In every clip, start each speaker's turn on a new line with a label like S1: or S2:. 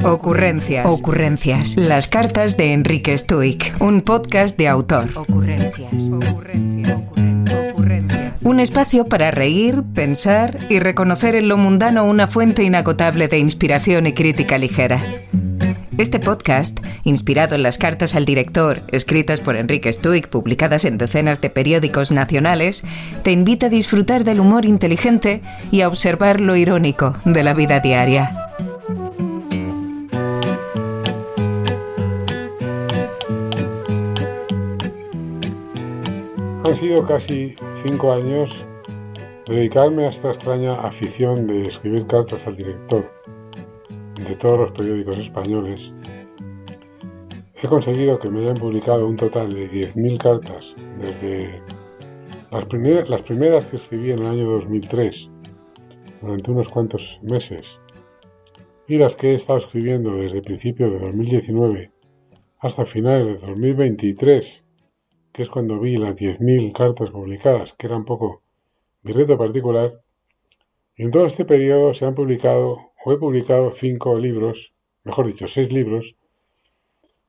S1: Ocurrencias. Las cartas de Enrique Stuik. Un podcast de autor. Ocurrencias. Un espacio para reír, pensar y reconocer en lo mundano una fuente inagotable de inspiración y crítica ligera. Este podcast, inspirado en las cartas al director, escritas por Enrique Stuik, publicadas en decenas de periódicos nacionales, te invita a disfrutar del humor inteligente y a observar lo irónico de la vida diaria.
S2: Han sido casi 5 años dedicarme a esta extraña afición de escribir cartas al director de todos los periódicos españoles. He conseguido que me hayan publicado un total de 10.000 cartas desde las primeras que escribí en el año 2003, durante unos cuantos meses, y las que he estado escribiendo desde principios de 2019 hasta finales de 2023, que es cuando vi las 10.000 cartas publicadas, que era un poco mi reto particular. Y en todo este periodo he publicado 5 libros, mejor dicho, 6 libros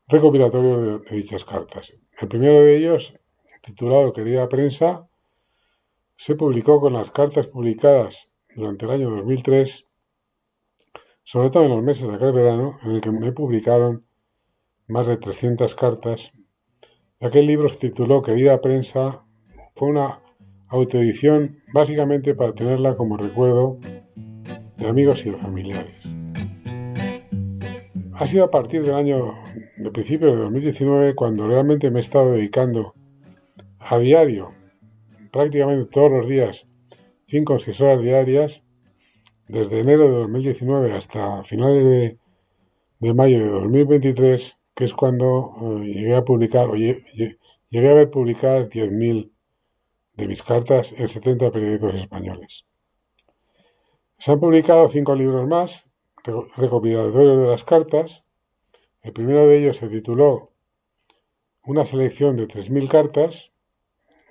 S2: recopilatorios de dichas cartas. El primero de ellos, titulado Querida Prensa, se publicó con las cartas publicadas durante el año 2003, sobre todo en los meses de aquel verano, en el que me publicaron más de 300 cartas. Aquel libro se tituló Querida Prensa, fue una autoedición básicamente para tenerla como recuerdo de amigos y de familiares. Ha sido a partir de principios de 2019 cuando realmente me he estado dedicando a diario, prácticamente todos los días, 5 o 6 horas diarias, desde enero de 2019 hasta finales de mayo de 2023, que es cuando llegué a ver publicadas 10.000 de mis cartas en 70 periódicos españoles. Se han publicado 5 libros más, recopilatorios de las cartas. El primero de ellos se tituló Una selección de 3.000 cartas.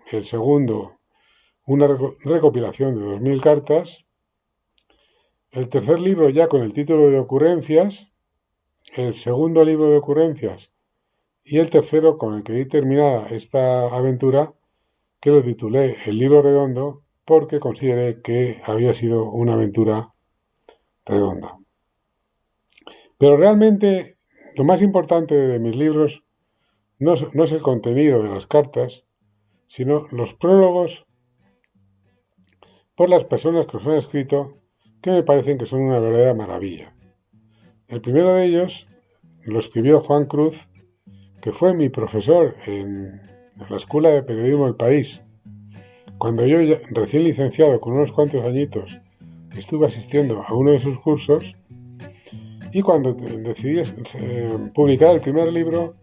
S2: El segundo, una recopilación de 2.000 cartas. El tercer libro ya con el título de Ocurrencias. El segundo libro de Ocurrencias y el tercero con el que di terminada esta aventura, que lo titulé El Libro Redondo, porque consideré que había sido una aventura redonda. Pero realmente lo más importante de mis libros no es el contenido de las cartas, sino los prólogos por las personas que los han escrito, que me parecen que son una verdadera maravilla. El primero de ellos lo escribió Juan Cruz, que fue mi profesor en la Escuela de Periodismo del País. Cuando yo, recién licenciado, con unos cuantos añitos, estuve asistiendo a uno de sus cursos, y cuando decidí publicar el primer libro,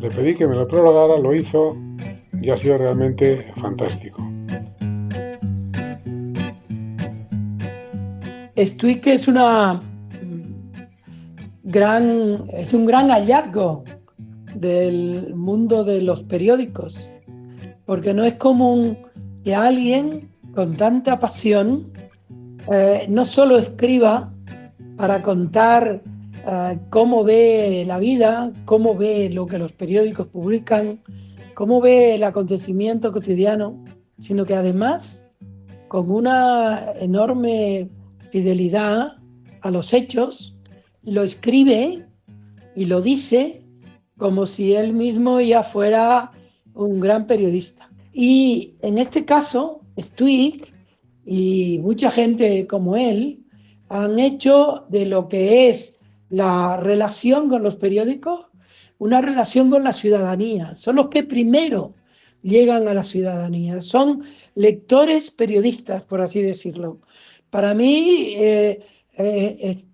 S2: le pedí que me lo prologara, lo hizo, y ha sido realmente fantástico.
S3: Stuik es un gran hallazgo del mundo de los periódicos, porque no es común que alguien con tanta pasión no solo escriba para contar cómo ve la vida, cómo ve lo que los periódicos publican, cómo ve el acontecimiento cotidiano, sino que además, con una enorme fidelidad a los hechos, lo escribe y lo dice como si él mismo ya fuera un gran periodista. Y en este caso, Stuik y mucha gente como él han hecho de lo que es la relación con los periódicos una relación con la ciudadanía. Son los que primero llegan a la ciudadanía. Son lectores periodistas, por así decirlo. Para mí,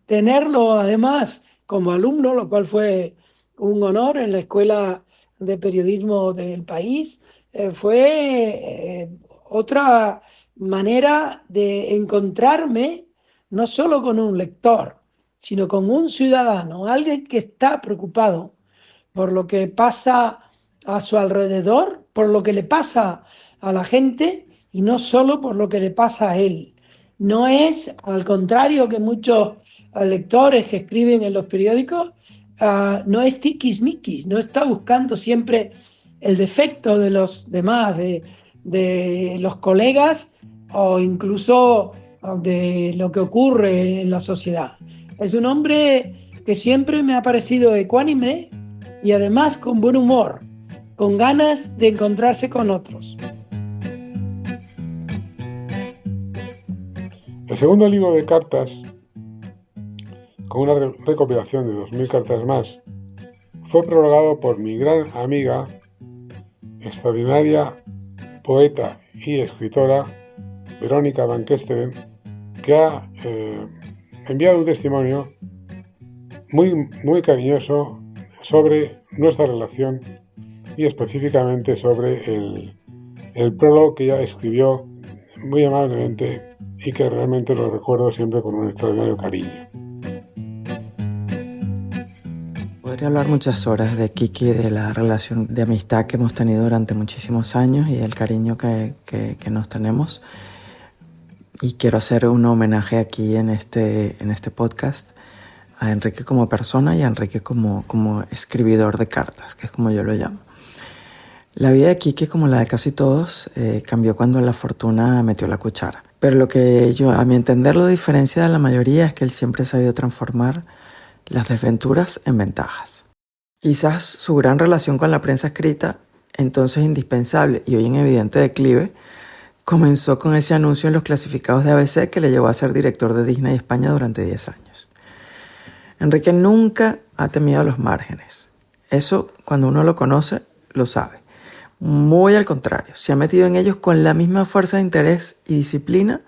S3: tenerlo además como alumno, lo cual fue un honor en la Escuela de Periodismo del País, fue otra manera de encontrarme no solo con un lector, sino con un ciudadano, alguien que está preocupado por lo que pasa a su alrededor, por lo que le pasa a la gente y no solo por lo que le pasa a él. No es, al contrario que muchos a lectores que escriben en los periódicos, no es tiquismiquis, no está buscando siempre el defecto de los demás, de los colegas o incluso de lo que ocurre en la sociedad. Es un hombre que siempre me ha parecido ecuánime y además con buen humor, con ganas de encontrarse con otros.
S2: El segundo libro de cartas, con una recopilación de 2000 cartas más, fue prologado por mi gran amiga, extraordinaria poeta y escritora Verónica Van Kesteren, que ha enviado un testimonio muy cariñoso sobre nuestra relación y específicamente sobre el prólogo que ella escribió muy amablemente y que realmente lo recuerdo siempre con un extraordinario cariño.
S4: Podría hablar muchas horas de Kiki, de la relación de amistad que hemos tenido durante muchísimos años y el cariño que nos tenemos. Y quiero hacer un homenaje aquí en este podcast a Enrique como persona y a Enrique como escribidor de cartas, que es como yo lo llamo. La vida de Kiki, como la de casi todos, cambió cuando la fortuna metió la cuchara. Pero lo que yo, a mi entender, lo diferencia de la mayoría es que él siempre ha sabido transformar las desventuras en ventajas. Quizás su gran relación con la prensa escrita, entonces indispensable y hoy en evidente declive, comenzó con ese anuncio en los clasificados de ABC que le llevó a ser director de Disney España durante 10 años. Enrique nunca ha temido los márgenes. Eso, cuando uno lo conoce, lo sabe. Muy al contrario, se ha metido en ellos con la misma fuerza de interés y disciplina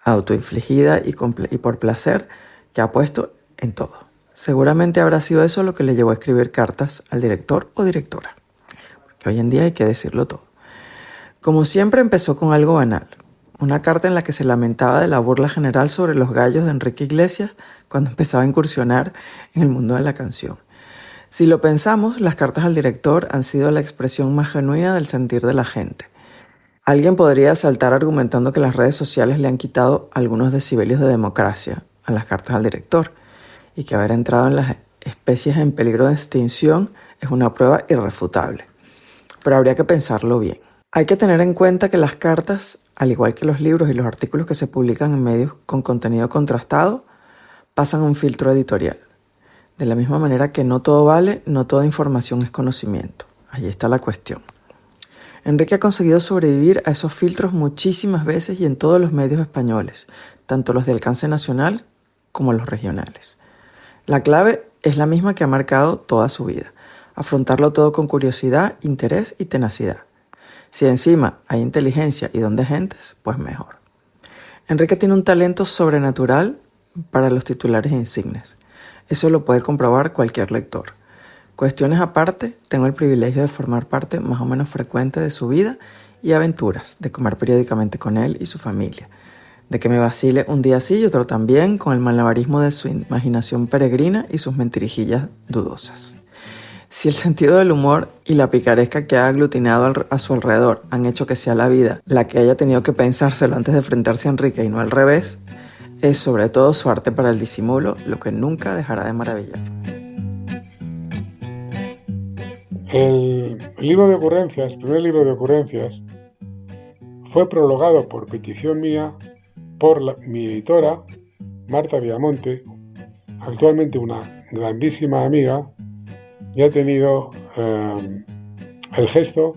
S4: autoinfligida y por placer que ha puesto en todo. Seguramente habrá sido eso lo que le llevó a escribir cartas al director o directora, porque hoy en día hay que decirlo todo. Como siempre, empezó con algo banal, una carta en la que se lamentaba de la burla general sobre los gallos de Enrique Iglesias cuando empezaba a incursionar en el mundo de la canción. Si lo pensamos, las cartas al director han sido la expresión más genuina del sentir de la gente. Alguien podría saltar argumentando que las redes sociales le han quitado algunos decibelios de democracia a las cartas al director y que haber entrado en las especies en peligro de extinción es una prueba irrefutable. Pero habría que pensarlo bien. Hay que tener en cuenta que las cartas, al igual que los libros y los artículos que se publican en medios con contenido contrastado, pasan un filtro editorial. De la misma manera que no todo vale, no toda información es conocimiento. Ahí está la cuestión. Enrique ha conseguido sobrevivir a esos filtros muchísimas veces y en todos los medios españoles, tanto los de alcance nacional como los regionales. La clave es la misma que ha marcado toda su vida: afrontarlo todo con curiosidad, interés y tenacidad. Si encima hay inteligencia y don de gentes, pues mejor. Enrique tiene un talento sobrenatural para los titulares insignes. Eso lo puede comprobar cualquier lector. Cuestiones aparte, tengo el privilegio de formar parte más o menos frecuente de su vida y aventuras, de comer periódicamente con él y su familia, de que me vacile un día sí y otro también con el malabarismo de su imaginación peregrina y sus mentirijillas dudosas. Si el sentido del humor y la picaresca que ha aglutinado a su alrededor han hecho que sea la vida la que haya tenido que pensárselo antes de enfrentarse a Enrique y no al revés, es sobre todo su arte para el disimulo lo que nunca dejará de maravillar.
S2: El libro de ocurrencias, el primer libro de ocurrencias, fue prologado por petición mía por mi editora, Marta Villamonte, actualmente una grandísima amiga, y ha tenido el gesto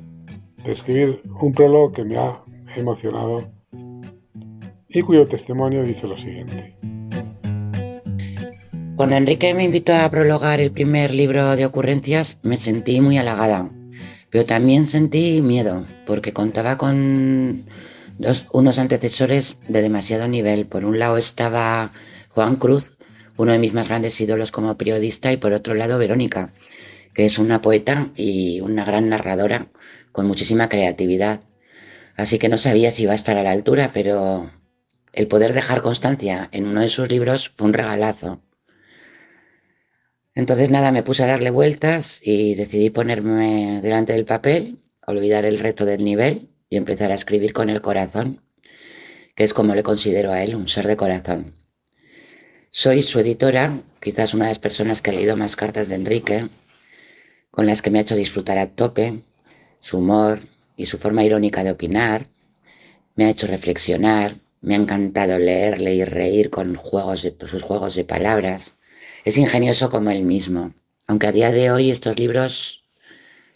S2: de escribir un prólogo que me ha emocionado y cuyo testimonio dice lo siguiente.
S5: Cuando Enrique me invitó a prologar el primer libro de ocurrencias, me sentí muy halagada, pero también sentí miedo, porque contaba con unos antecesores de demasiado nivel. Por un lado estaba Juan Cruz, uno de mis más grandes ídolos como periodista, y por otro lado Verónica, que es una poeta y una gran narradora con muchísima creatividad. Así que no sabía si iba a estar a la altura, pero el poder dejar constancia en uno de sus libros fue un regalazo. Entonces nada, me puse a darle vueltas y decidí ponerme delante del papel, olvidar el reto del nivel y empezar a escribir con el corazón, que es como le considero a él, un ser de corazón. Soy su editora, quizás una de las personas que ha leído más cartas de Enrique, con las que me ha hecho disfrutar a tope. Su humor y su forma irónica de opinar me ha hecho reflexionar, me ha encantado leerle y reír con sus juegos de palabras. Es ingenioso como él mismo, aunque a día de hoy estos libros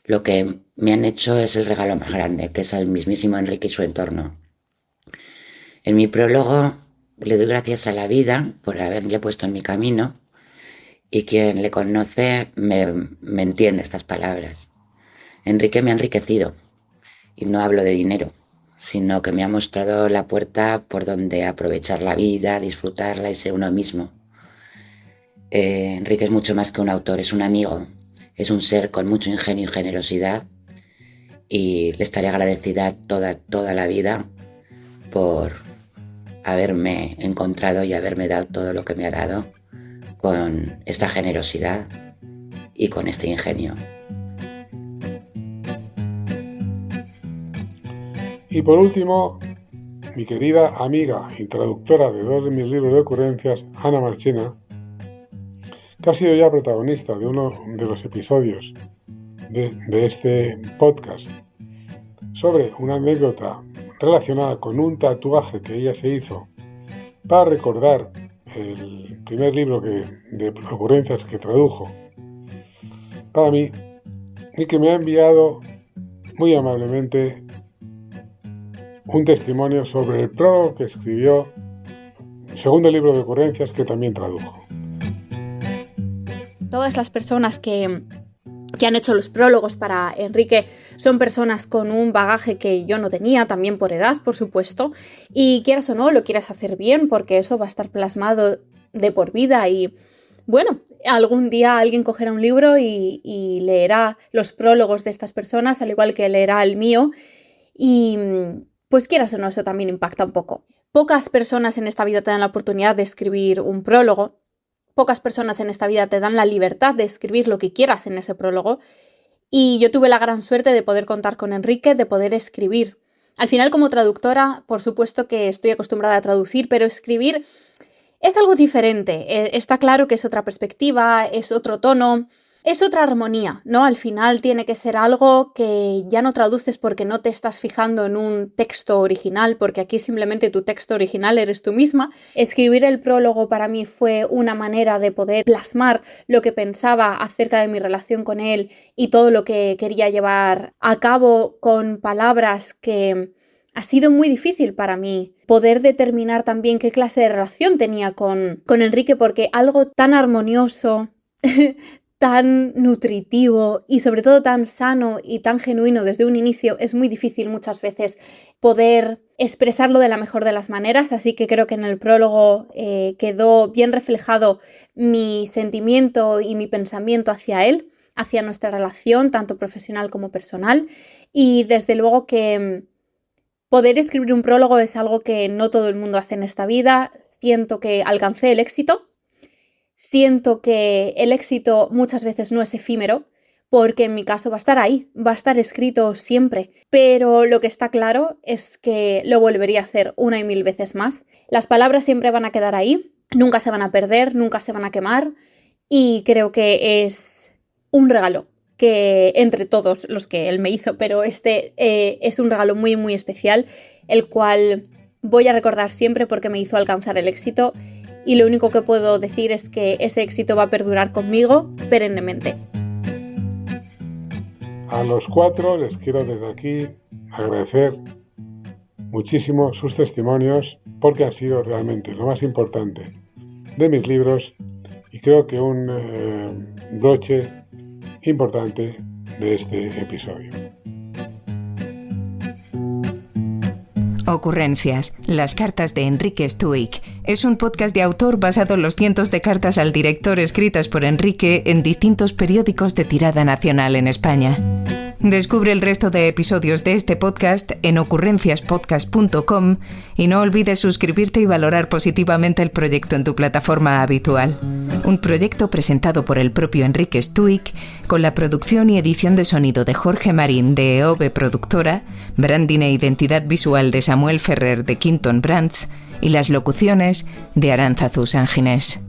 S5: lo que me han hecho es el regalo más grande, que es al mismísimo Enrique y su entorno. En mi prólogo le doy gracias a la vida por haberle puesto en mi camino, y quien le conoce me entiende estas palabras. Enrique me ha enriquecido, y no hablo de dinero, sino que me ha mostrado la puerta por donde aprovechar la vida, disfrutarla y ser uno mismo. Enrique es mucho más que un autor, es un amigo, es un ser con mucho ingenio y generosidad, y le estaré agradecida toda la vida por haberme encontrado y haberme dado todo lo que me ha dado con esta generosidad y con este ingenio.
S2: Y por último, mi querida amiga y traductora de 2 de mis libros de ocurrencias, Ana Marchena, que ha sido ya protagonista de uno de los episodios de este podcast sobre una anécdota relacionada con un tatuaje que ella se hizo para recordar el primer libro de ocurrencias que tradujo para mí, y que me ha enviado muy amablemente un testimonio sobre el prólogo que escribió, segundo libro de ocurrencias que también tradujo.
S6: Todas las personas que han hecho los prólogos para Enrique son personas con un bagaje que yo no tenía, también por edad, por supuesto, y quieras o no, lo quieras hacer bien, porque eso va a estar plasmado de por vida. Y bueno, algún día alguien cogerá un libro y leerá los prólogos de estas personas, al igual que leerá el mío, y pues quieras o no, eso también impacta un poco. Pocas personas en esta vida te dan la oportunidad de escribir un prólogo. Pocas personas en esta vida te dan la libertad de escribir lo que quieras en ese prólogo, y yo tuve la gran suerte de poder contar con Enrique, de poder escribir. Al final, como traductora, por supuesto que estoy acostumbrada a traducir, pero escribir es algo diferente. Está claro que es otra perspectiva, es otro tono, es otra armonía, ¿no? Al final tiene que ser algo que ya no traduces porque no te estás fijando en un texto original, porque aquí simplemente tu texto original eres tú misma. Escribir el prólogo para mí fue una manera de poder plasmar lo que pensaba acerca de mi relación con él y todo lo que quería llevar a cabo con palabras que ha sido muy difícil para mí poder determinar también qué clase de relación tenía con Enrique, porque algo tan armonioso, tan nutritivo y sobre todo tan sano y tan genuino desde un inicio, es muy difícil muchas veces poder expresarlo de la mejor de las maneras. Así que creo que en el prólogo quedó bien reflejado mi sentimiento y mi pensamiento hacia él, hacia nuestra relación, tanto profesional como personal. Y desde luego que poder escribir un prólogo es algo que no todo el mundo hace en esta vida. Siento que alcancé el éxito. Siento que el éxito muchas veces no es efímero, porque en mi caso va a estar ahí, va a estar escrito siempre. Pero lo que está claro es que lo volvería a hacer 1 y 1000 veces más. Las palabras siempre van a quedar ahí, nunca se van a perder, nunca se van a quemar, y creo que es un regalo que entre todos los que él me hizo, pero este es un regalo muy, muy especial, el cual voy a recordar siempre porque me hizo alcanzar el éxito. Y lo único que puedo decir es que ese éxito va a perdurar conmigo perennemente.
S2: A los 4 les quiero desde aquí agradecer muchísimo sus testimonios, porque han sido realmente lo más importante de mis libros, y creo que un broche importante de este episodio.
S1: Ocurrencias, las cartas de Enrique Stuik. Es un podcast de autor basado en los cientos de cartas al director escritas por Enrique en distintos periódicos de tirada nacional en España. Descubre el resto de episodios de este podcast en ocurrenciaspodcast.com y no olvides suscribirte y valorar positivamente el proyecto en tu plataforma habitual. Un proyecto presentado por el propio Enrique Stuik, con la producción y edición de sonido de Jorge Marín de EOB Productora, branding e identidad visual de Samuel Ferrer de Quinton Brands y las locuciones de Arantzazu Sanginés.